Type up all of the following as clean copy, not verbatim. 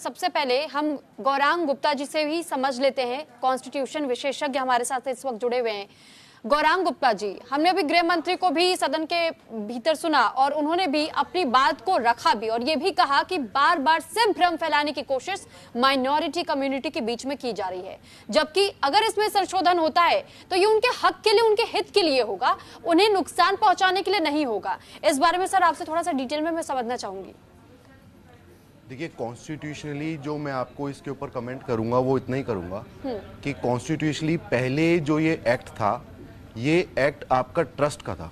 सबसे पहले हम गौरांग गुप्ता जी से ही समझ लेते हैं, कॉन्स्टिट्यूशन विशेषज्ञ हमारे साथ इस वक्त जुड़े हुए हैं। गौरांग गुप्ता जी, हमने अभी गृह मंत्री को भी सदन के भीतर सुना और उन्होंने भी अपनी बात को रखा भी और ये भी कहा कि बार बार सिर्फ भ्रम फैलाने की कोशिश माइनॉरिटी कम्युनिटी के बीच में की जा रही है, जबकि अगर इसमें संशोधन होता है तो ये उनके हक के लिए, उनके हित के लिए होगा, उन्हें नुकसान पहुंचाने के लिए नहीं होगा। इस बारे में सर आपसे थोड़ा सा डिटेल में मैं समझना चाहूंगी। देखिए, कॉन्स्टिट्यूशनली जो मैं आपको इसके ऊपर कमेंट करूंगा वो इतना ही करूंगा कि कॉन्स्टिट्यूशनली पहले जो ये एक्ट था, ये एक्ट आपका ट्रस्ट का था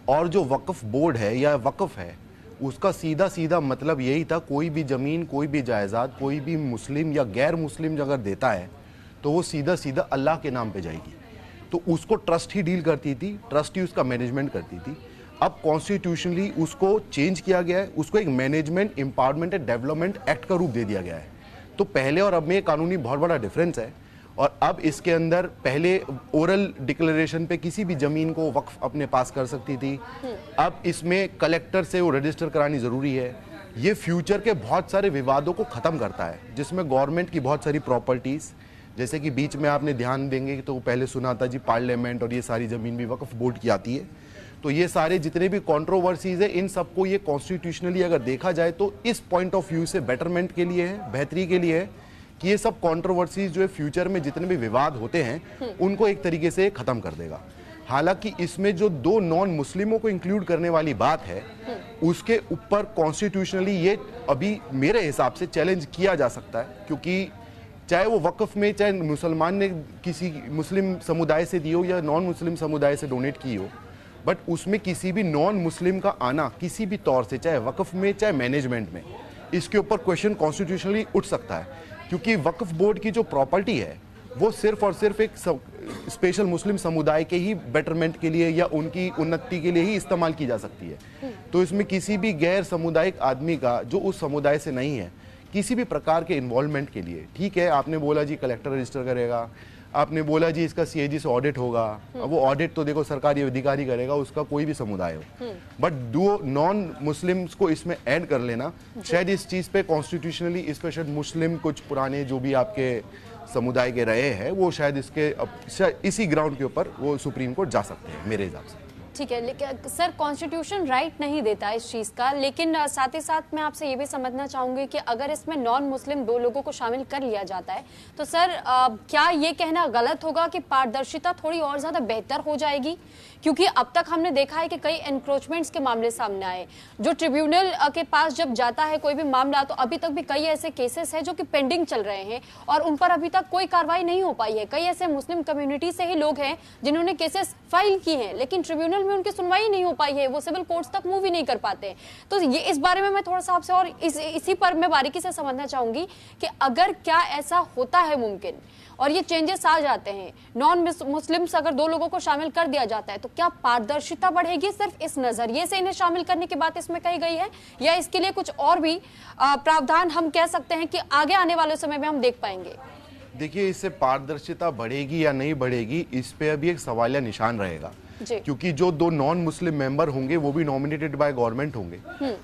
और जो वक्फ बोर्ड है या वक्फ है उसका सीधा सीधा मतलब यही था, कोई भी ज़मीन, कोई भी जायदाद, कोई भी मुस्लिम या गैर मुस्लिम अगर देता है तो वो सीधा सीधा अल्लाह के नाम पे जाएगी। तो उसको ट्रस्ट ही डील करती थी, ट्रस्ट ही उसका मैनेजमेंट करती थी। अब कॉन्स्टिट्यूशनली उसको चेंज किया गया है, उसको एक management empowerment and development act का रूप दे दिया गया है। तो पहले और अब में कानूनी बहुत बड़ा डिफरेंस है। और अब इसके अंदर पहले ओरल डिक्लेरेशन पे किसी भी जमीन को वक्फ अपने पास कर सकती थी, अब इसमें कलेक्टर से वो रजिस्टर करानी जरूरी है। ये फ्यूचर के बहुत सारे विवादों को खत्म करता है, जिसमें गवर्नमेंट की बहुत सारी प्रॉपर्टीज, जैसे कि बीच में आपने ध्यान देंगे तो पहले सुना था जी पार्लियामेंट और ये सारी जमीन भी वक्फ बोर्ड की आती है। तो ये सारे जितने भी कंट्रोवर्सीज है, इन सबको ये कॉन्स्टिट्यूशनली अगर देखा जाए तो इस पॉइंट ऑफ व्यू से बेटरमेंट के लिए है, बेहतरी के लिए है कि ये सब कंट्रोवर्सीज जो है फ्यूचर में जितने भी विवाद होते हैं उनको एक तरीके से खत्म कर देगा। हालांकि इसमें जो दो नॉन मुस्लिमों को इंक्लूड करने वाली बात है उसके ऊपर कॉन्स्टिट्यूशनली ये अभी मेरे हिसाब से चैलेंज किया जा सकता है, क्योंकि चाहे वो वक्फ में चाहे मुसलमान ने किसी मुस्लिम समुदाय से दी हो या नॉन मुस्लिम समुदाय से डोनेट की हो, बट उसमें किसी भी नॉन मुस्लिम का आना किसी भी तौर से, चाहे वक्फ में चाहे मैनेजमेंट में, इसके ऊपर क्वेश्चन कॉन्स्टिट्यूशनली उठ सकता है। क्योंकि वक्फ बोर्ड की जो प्रॉपर्टी है वो सिर्फ और सिर्फ एक स्पेशल मुस्लिम समुदाय के ही बेटरमेंट के लिए या उनकी उन्नति के लिए ही इस्तेमाल की जा सकती है। तो इसमें किसी भी गैर सामुदायिक आदमी का जो उस समुदाय से नहीं है, किसी भी प्रकार के इन्वॉल्वमेंट के लिए, ठीक है आपने बोला जी कलेक्टर रजिस्टर करेगा, आपने बोला जी इसका सीएजी से ऑडिट होगा, वो ऑडिट तो देखो सरकारी अधिकारी करेगा, उसका कोई भी समुदाय हो, बट दो नॉन मुस्लिम्स को इसमें ऐड कर लेना, शायद इस चीज पे कॉन्स्टिट्यूशनली इस पे शायद मुस्लिम कुछ पुराने जो भी आपके समुदाय के रहे हैं वो शायद इसके इसी ग्राउंड के ऊपर वो सुप्रीम कोर्ट जा सकते हैं मेरे हिसाब से। ठीक है, लेकिन सर कॉन्स्टिट्यूशन राइट नहीं देता इस चीज का, लेकिन साथ ही साथ मैं आपसे ये भी समझना चाहूंगी कि अगर इसमें नॉन मुस्लिम दो लोगों को शामिल कर लिया जाता है तो सर क्या ये कहना गलत होगा कि पारदर्शिता थोड़ी और ज्यादा बेहतर हो जाएगी? क्योंकि अब तक हमने देखा है कि कई एनक्रोचमेंट्स के मामले सामने आए, जो ट्रिब्यूनल के पास जब जाता है कोई भी मामला तो अभी तक भी कई ऐसे केसेस हैं जो कि पेंडिंग चल रहे हैं और उन पर अभी तक कोई कार्रवाई नहीं हो पाई है। कई ऐसे मुस्लिम कम्युनिटी से ही लोग हैं जिन्होंने केसेस फाइल की हैं, लेकिन ट्रिब्यूनल में उनकी सुनवाई नहीं हो पाई है, वो सिविल कोर्ट्स तक मूव ही नहीं कर पाते। तो ये इस बारे में मैं थोड़ा सा आपसे और इसी पर मैं बारीकी से समझना चाहूंगी कि अगर क्या ऐसा होता है मुमकिन और ये चेंजेस आ जाते हैं, नॉन मुस्लिम्स अगर दो लोगों को शामिल कर दिया जाता है तो क्या पारदर्शिता बढ़ेगी? सिर्फ इस नजरिए से इन्हें शामिल करने की बात इसमें कही गई है या इसके लिए कुछ और भी प्रावधान हम कह सकते हैं कि आगे आने वाले समय में हम देख पाएंगे? देखिए, इससे पारदर्शिता बढ़ेगी या नहीं बढ़ेगी इस पे अभी एक सवालिया निशान रहेगा, क्योंकि जो दो नॉन मुस्लिम मेंबर होंगे वो भी नॉमिनेटेड बाय गवर्नमेंट होंगे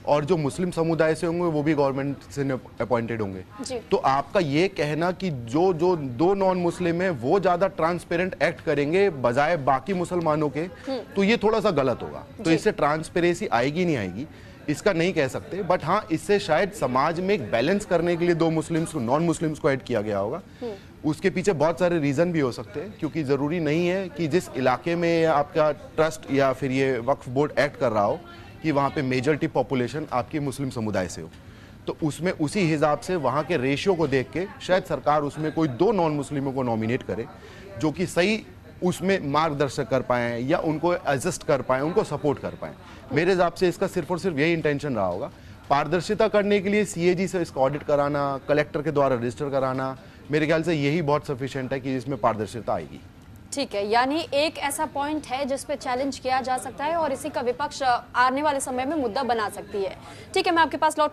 और जो मुस्लिम समुदाय से होंगे वो भी गवर्नमेंट से अपॉइंटेड होंगे। तो आपका ये कहना कि जो जो दो नॉन मुस्लिम है वो ज्यादा ट्रांसपेरेंट एक्ट करेंगे बजाय बाकी मुसलमानों के, तो ये थोड़ा सा गलत होगा। तो इससे ट्रांसपेरेंसी आएगी नहीं आएगी इसका नहीं कह सकते, बट हाँ इससे शायद समाज में एक बैलेंस करने के लिए दो मुस्लिम्स को नॉन मुस्लिम्स को ऐड किया गया होगा। उसके पीछे बहुत सारे रीजन भी हो सकते हैं, क्योंकि जरूरी नहीं है कि जिस इलाके में आपका ट्रस्ट या फिर ये वक्फ बोर्ड एक्ट कर रहा हो कि वहाँ पे मेजॉरिटी पॉपुलेशन आपकी मुस्लिम समुदाय से हो। तो उसमें उसी हिसाब से वहाँ के रेशियो को देख के शायद सरकार उसमें कोई दो नॉन मुस्लिमों को नॉमिनेट करे जो कि सही उसमें मार्गदर्शक कर पाए या उनको एडजस्ट कर पाए, उनको सपोर्ट कर पाए। मेरे हिसाब से इसका सिर्फ और सिर्फ यही इंटेंशन रहा होगा। पारदर्शिता करने के लिए सीएजी से इसका ऑडिट कराना, कलेक्टर के द्वारा रजिस्टर कराना, मेरे ख्याल से यही बहुत सफिशिएंट है कि इसमें पारदर्शिता आएगी। ठीक है, यानी एक ऐसा पॉइंट है जिस पे चैलेंज किया जा सकता है और इसी का विपक्ष आने वाले समय में मुद्दा बना सकती है। ठीक है, मैं आपके पास लौट